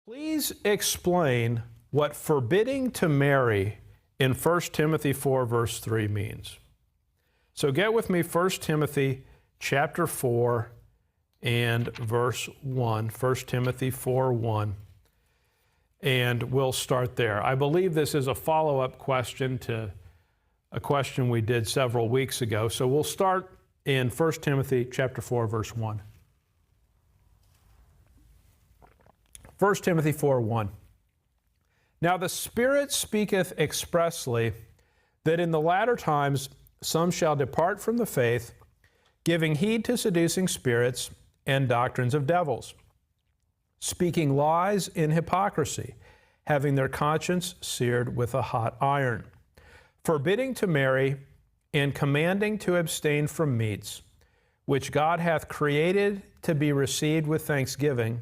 Please explain what forbidding to marry in 1 Timothy 4 verse 3 means. So get with me 1 Timothy chapter 4 and verse 1, 1 Timothy 4:1, and we'll start there. I believe this is a follow-up question to a question we did several weeks ago. So we'll start in 1 Timothy chapter 4 verse 1. 1 Timothy 4:1. Now the Spirit speaketh expressly that in the latter times some shall depart from the faith, giving heed to seducing spirits and doctrines of devils, speaking lies in hypocrisy, having their conscience seared with a hot iron, forbidding to marry and commanding to abstain from meats, which God hath created to be received with thanksgiving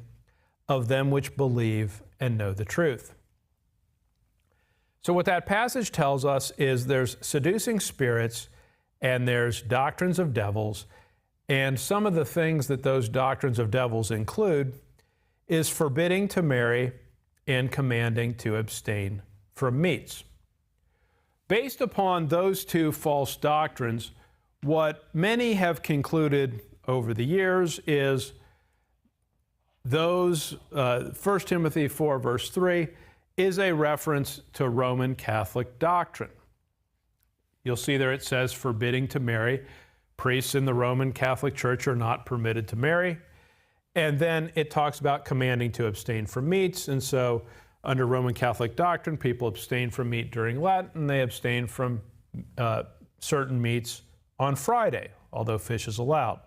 of them which believe and know the truth. So what that passage tells us is there's seducing spirits and there's doctrines of devils, and some of the things that those doctrines of devils include is forbidding to marry and commanding to abstain from meats. Based upon those two false doctrines, what many have concluded over the years is those, 1 Timothy 4 verse 3 is a reference to Roman Catholic doctrine. You'll see there it says forbidding to marry. Priests in the Roman Catholic Church are not permitted to marry. And then it talks about commanding to abstain from meats. And so under Roman Catholic doctrine, people abstain from meat during Lent, and they abstain from certain meats on Friday, although fish is allowed.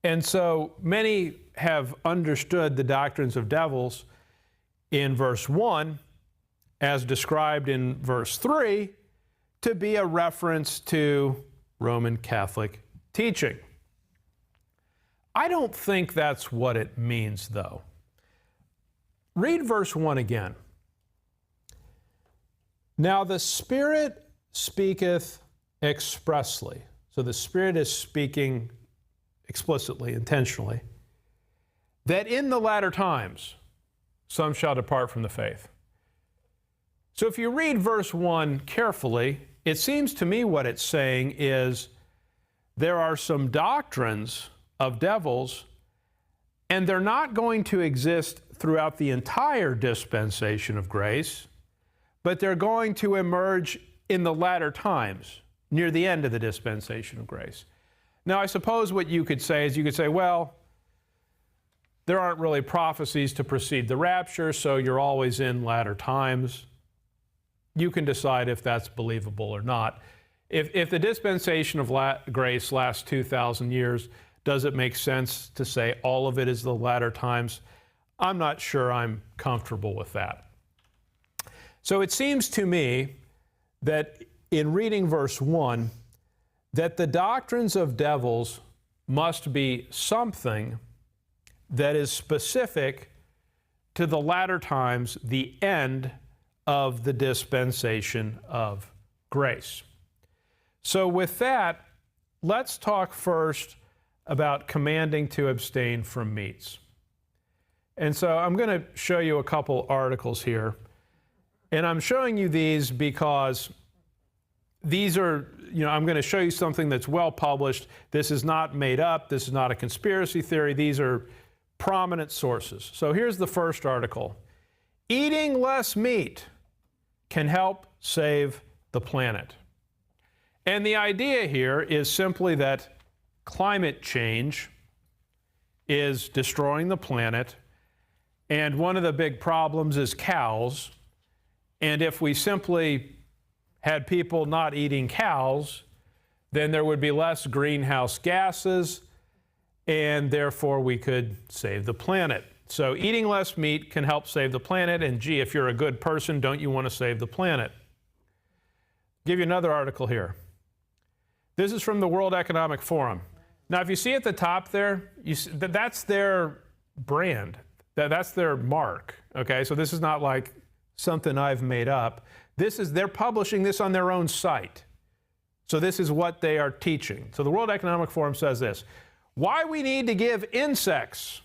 And so many have understood the doctrines of devils in verse 1 as described in verse 3 to be a reference to Roman Catholic teaching. I don't think that's what it means, though. Read verse 1 again. Now the Spirit speaketh expressly. So the Spirit is speaking explicitly, intentionally, that in the latter times some shall depart from the faith. So if you read verse 1 carefully, it seems to me what it's saying is there are some doctrines of devils, and they're not going to exist throughout the entire dispensation of grace, but they're going to emerge in the latter times, near the end of the dispensation of grace. Now, I suppose what you could say is you could say, well, there aren't really prophecies to precede the rapture, so you're always in latter times. You can decide if that's believable or not. If the dispensation of grace lasts 2,000 years, does it make sense to say all of it is the latter times? I'm not sure I'm comfortable with that. So it seems to me that in reading verse 1, that the doctrines of devils must be something that is specific to the latter times, the end of the dispensation of grace. So with that, let's talk first about commanding to abstain from meats. And so I'm going to show you a couple articles here. And I'm showing you these because these are, I'm going to show you something that's well published. This is not made up. This is not a conspiracy theory. These are prominent sources. So here's the first article. Eating less meat can help save the planet. And the idea here is simply that climate change is destroying the planet, and one of the big problems is cows. And if we simply had people not eating cows, then there would be less greenhouse gases, and therefore we could save the planet. So eating less meat can help save the planet, and gee, if you're a good person, don't you want to save the planet? I'll give you another article here. This is from the World Economic Forum. Now, if you see at the top there, that's their brand. That's their mark, okay? So this is not like something I've made up. They're publishing this on their own site. So this is what they are teaching. So the World Economic Forum says this: why we need to give insects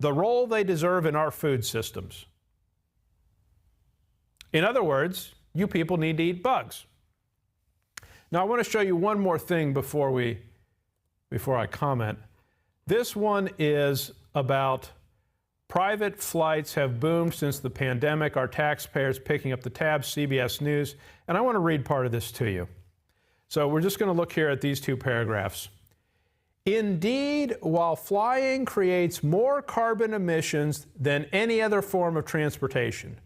the role they deserve in our food systems. In other words, you people need to eat bugs. Now, I want to show you one more thing before I comment. This one is about private flights have boomed since the pandemic. Our taxpayers picking up the tab, CBS News. And I want to read part of this to you. So we're just going to look here at these two paragraphs. Indeed, while flying creates more carbon emissions than any other form of transportation.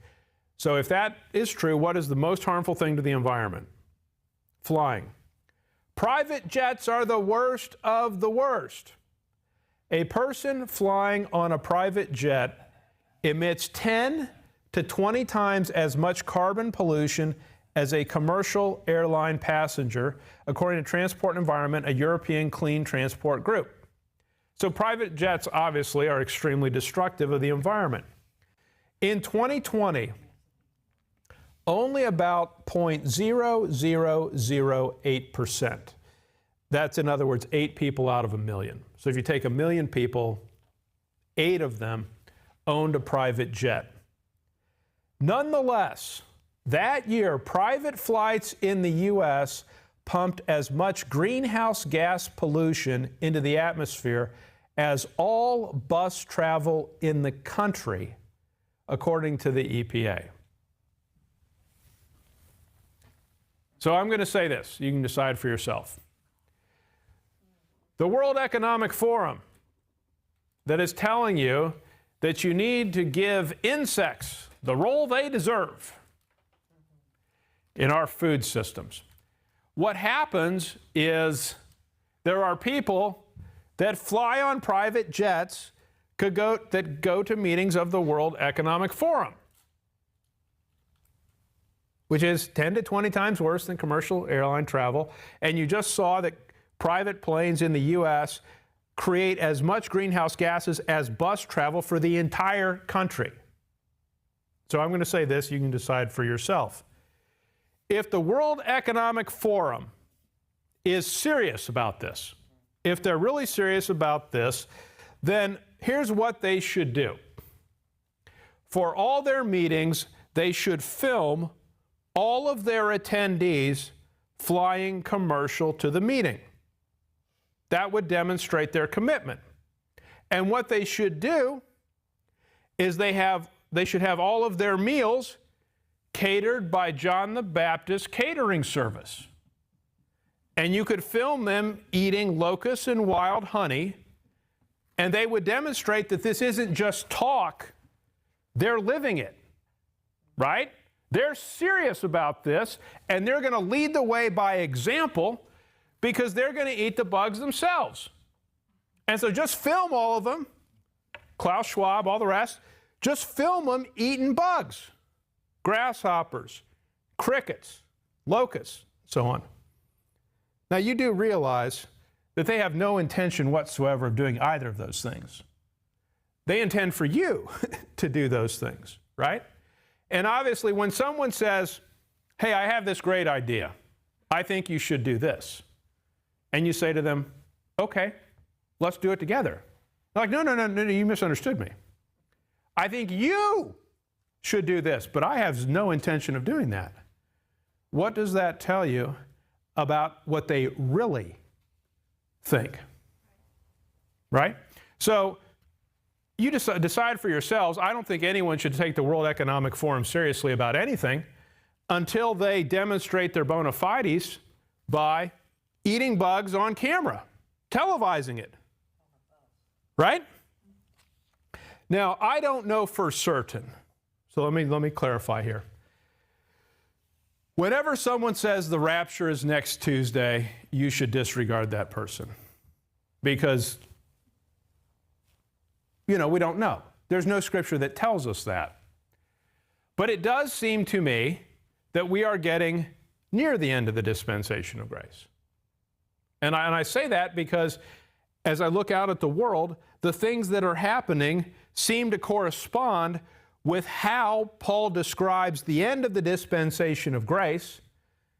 So if that is true, what is the most harmful thing to the environment? Flying. Private jets are the worst of the worst. A person flying on a private jet emits 10 to 20 times as much carbon pollution as a commercial airline passenger, according to Transport and Environment, a European clean transport group. So private jets obviously are extremely destructive of the environment. In 2020, only about 0.0008%. That's, in other words, 8 people out of a million. So if you take 1 million people, 8 of them owned a private jet. Nonetheless, that year, private flights in the U.S. pumped as much greenhouse gas pollution into the atmosphere as all bus travel in the country, according to the EPA. So I'm going to say this. You can decide for yourself. The World Economic Forum that is telling you that you need to give insects the role they deserve in our food systems. What happens is there are people that fly on private jets that go to meetings of the World Economic Forum, which is 10 to 20 times worse than commercial airline travel. And you just saw that private planes in the U.S. create as much greenhouse gases as bus travel for the entire country. So I'm going to say this, you can decide for yourself. If the World Economic Forum is serious about this, if they're really serious about this, then here's what they should do. For all their meetings, they should film all of their attendees flying commercial to the meeting. That would demonstrate their commitment. And what they should do is they should have all of their meals catered by John the Baptist Catering Service. And you could film them eating locusts and wild honey, and they would demonstrate that this isn't just talk, they're living it, right? They're serious about this, and they're going to lead the way by example because they're going to eat the bugs themselves. And so just film all of them, Klaus Schwab, all the rest, just film them eating bugs, grasshoppers, crickets, locusts, so on. Now, you do realize that they have no intention whatsoever of doing either of those things. They intend for you to do those things, right? And obviously, when someone says, hey, I have this great idea, I think you should do this, and you say to them, okay, let's do it together. They're like, no, you misunderstood me. I think you should do this, but I have no intention of doing that. What does that tell you about what they really think? Right? So you decide for yourselves. I don't think anyone should take the World Economic Forum seriously about anything until they demonstrate their bona fides by eating bugs on camera, televising it. Right? Now, I don't know for certain, so let me clarify here. Whenever someone says the rapture is next Tuesday, you should disregard that person because, we don't know. There's no scripture that tells us that. But it does seem to me that we are getting near the end of the dispensation of grace. And I say that because as I look out at the world, the things that are happening seem to correspond with how Paul describes the end of the dispensation of grace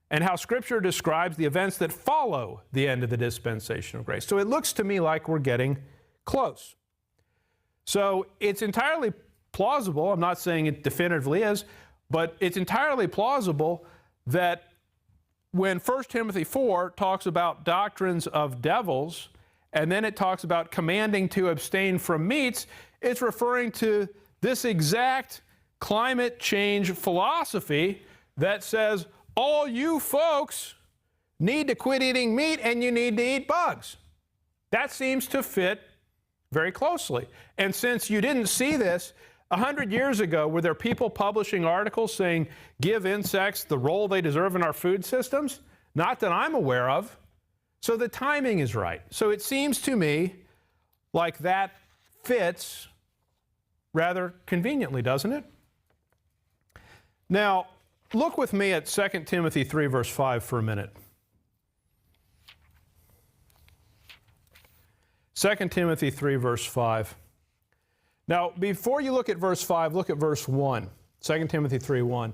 and how Scripture describes the events that follow the end of the dispensation of grace. So it looks to me like we're getting close. So it's entirely plausible, I'm not saying it definitively is, But it's entirely plausible that when 1 Timothy 4 talks about doctrines of devils, and then it talks about commanding to abstain from meats, it's referring to this exact climate change philosophy that says all you folks need to quit eating meat and you need to eat bugs. That seems to fit very closely. And since you didn't see this 100 years ago, were there people publishing articles saying, give insects the role they deserve in our food systems? Not that I'm aware of. So the timing is right. So it seems to me like that fits rather conveniently, doesn't it? Now, look with me at 2 Timothy 3, verse 5 for a minute. 2 Timothy 3, verse 5. Now, before you look at verse 5, look at verse 1. 2 Timothy 3, 1.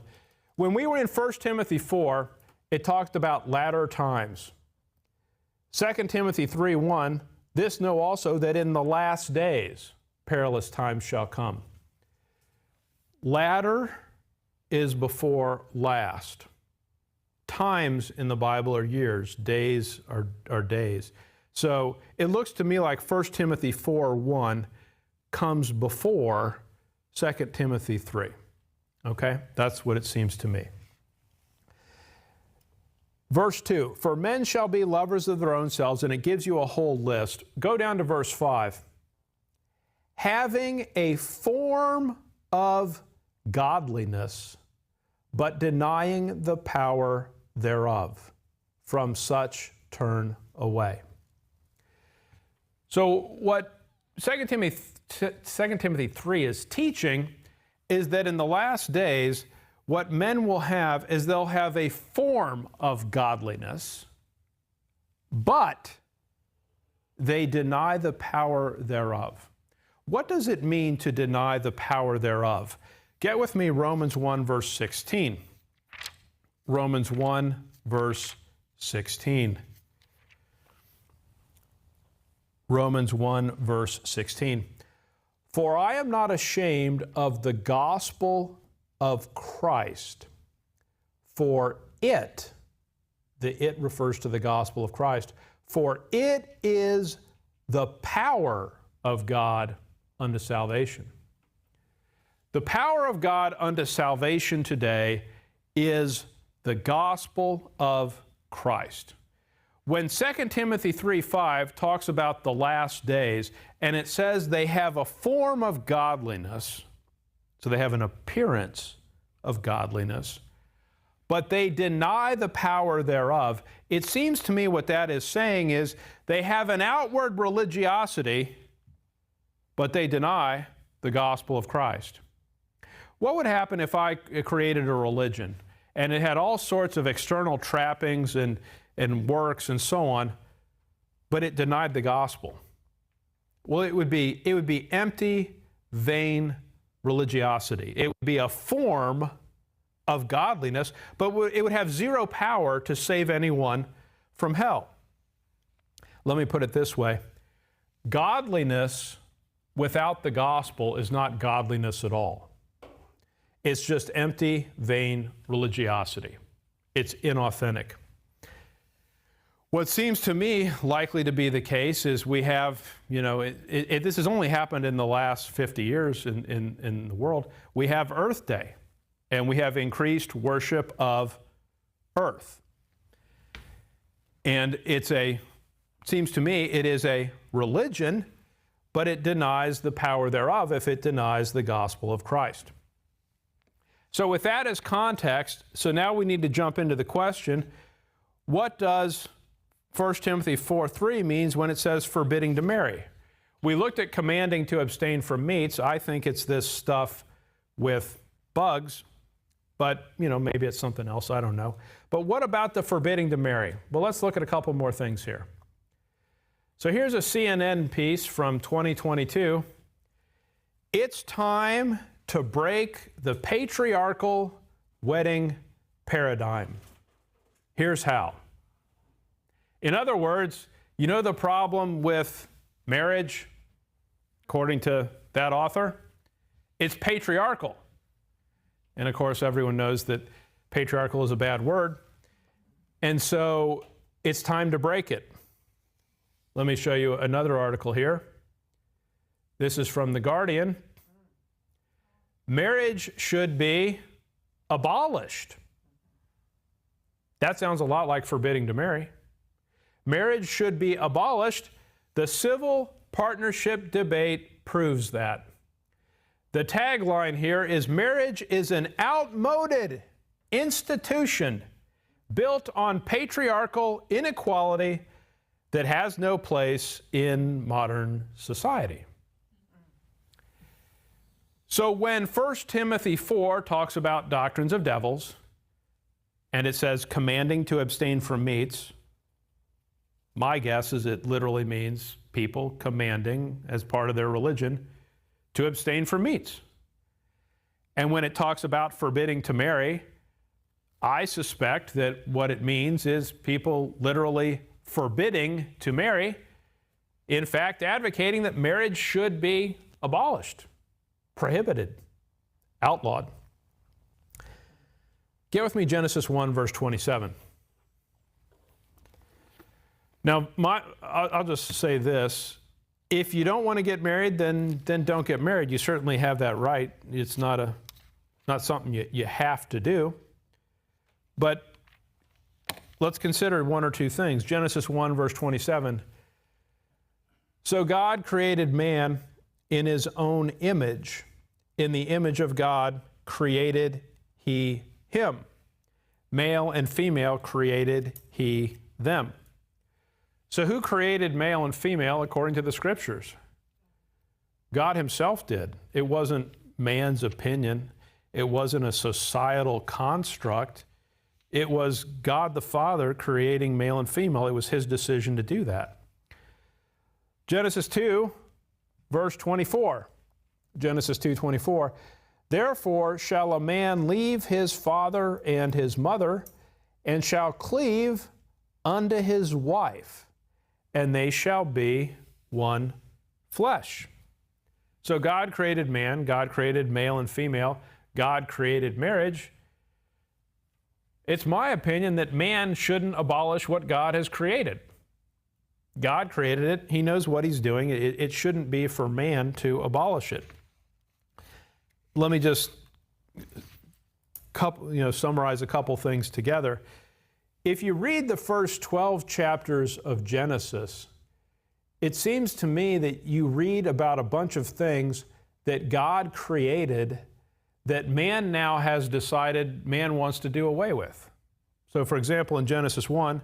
When we were in 1 Timothy 4, it talked about latter times. 2 Timothy 3, 1, this know also that in the last days perilous times shall come. Latter is before last. Times in the Bible are years, days are days. So it looks to me like 1 Timothy 4, 1 comes before 2 Timothy 3. Okay? That's what it seems to me. Verse 2, for men shall be lovers of their own selves, and it gives you a whole list. Go down to verse 5. Having a form of godliness, but denying the power thereof. From such turn away. So what 2 Timothy 3 is teaching is that in the last days, what men will have is they'll have a form of godliness, but they deny the power thereof. What does it mean to deny the power thereof? Get with me Romans 1, verse 16. Romans 1, verse 16. Romans 1, verse 16. For I am not ashamed of the gospel of Christ, for it, the it refers to the gospel of Christ, for it is the power of God unto salvation. The power of God unto salvation today is the gospel of Christ. When 2 Timothy 3:5 talks about the last days, and it says they have a form of godliness, so they have an appearance of godliness, but they deny the power thereof, it seems to me what that is saying is they have an outward religiosity, but they deny the gospel of Christ. What would happen if I created a religion and it had all sorts of external trappings and works and so on, but it denied the gospel? Well, it would be empty, vain religiosity. It would be a form of godliness, but it would have zero power to save anyone from hell. Let me put it this way. Godliness without the gospel is not godliness at all. It's just empty, vain religiosity. It's inauthentic. What seems to me likely to be the case is we have, this has only happened in the last 50 years in the world. We have Earth Day, and we have increased worship of Earth. And seems to me, it is a religion, but it denies the power thereof if it denies the gospel of Christ. So with that as context, so now we need to jump into the question, what does 1 Timothy 4:3 means when it says forbidding to marry? We looked at commanding to abstain from meats. I think it's this stuff with bugs, but maybe it's something else, I don't know. But what about the forbidding to marry? Well, let's look at a couple more things here. So here's a CNN piece from 2022. It's time to break the patriarchal wedding paradigm. Here's how. In other words, the problem with marriage, according to that author? It's patriarchal. And of course, everyone knows that patriarchal is a bad word. And so it's time to break it. Let me show you another article here. This is from The Guardian. Marriage should be abolished. That sounds a lot like forbidding to marry. Marriage should be abolished. The civil partnership debate proves that. The tagline here is, marriage is an outmoded institution built on patriarchal inequality that has no place in modern society. So when 1 Timothy 4 talks about doctrines of devils, and it says commanding to abstain from meats, my guess is it literally means people commanding as part of their religion to abstain from meats. And when it talks about forbidding to marry, I suspect that what it means is people literally forbidding to marry, in fact, advocating that marriage should be abolished, prohibited, outlawed. Get with me Genesis 1, verse 27. Now, I'll just say this. If you don't want to get married, then don't get married. You certainly have that right. It's not something you have to do. But let's consider one or two things. Genesis 1, verse 27. So God created man in his own image. In the image of God created he him. Male and female created he them. So who created male and female according to the Scriptures? God himself did. It wasn't man's opinion. It wasn't a societal construct. It was God the Father creating male and female. It was his decision to do that. Genesis 2, verse 24. Genesis 2:24. Therefore shall a man leave his father and his mother, and shall cleave unto his wife, and they shall be one flesh. So God created man, God created male and female, God created marriage. It's my opinion that man shouldn't abolish what God has created. God created it. He knows what he's doing. It shouldn't be for man to abolish it. Let me just summarize a couple things together. If you read the first 12 chapters of Genesis, it seems to me that you read about a bunch of things that God created that man now has decided man wants to do away with. So, for example, in Genesis 1,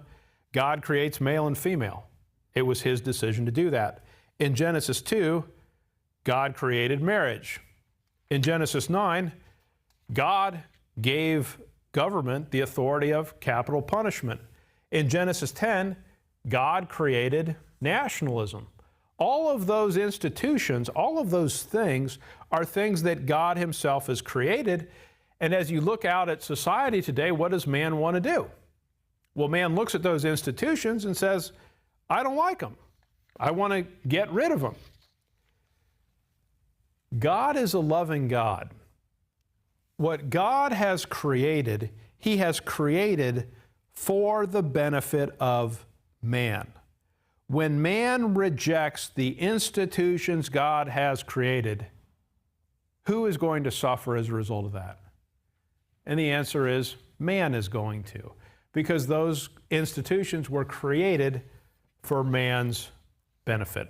God creates male and female. It was his decision to do that. In Genesis 2, God created marriage. In Genesis 9, God gave government the authority of capital punishment. In Genesis 10, God created nationalism. All of those institutions, all of those things are things that God himself has created. And as you look out at society today, what does man want to do? Well, man looks at those institutions and says, I don't like them. I want to get rid of them. God is a loving God. What God has created, he has created for the benefit of man. When man rejects the institutions God has created, who is going to suffer as a result of that? And the answer is man is going to, because those institutions were created for man's benefit.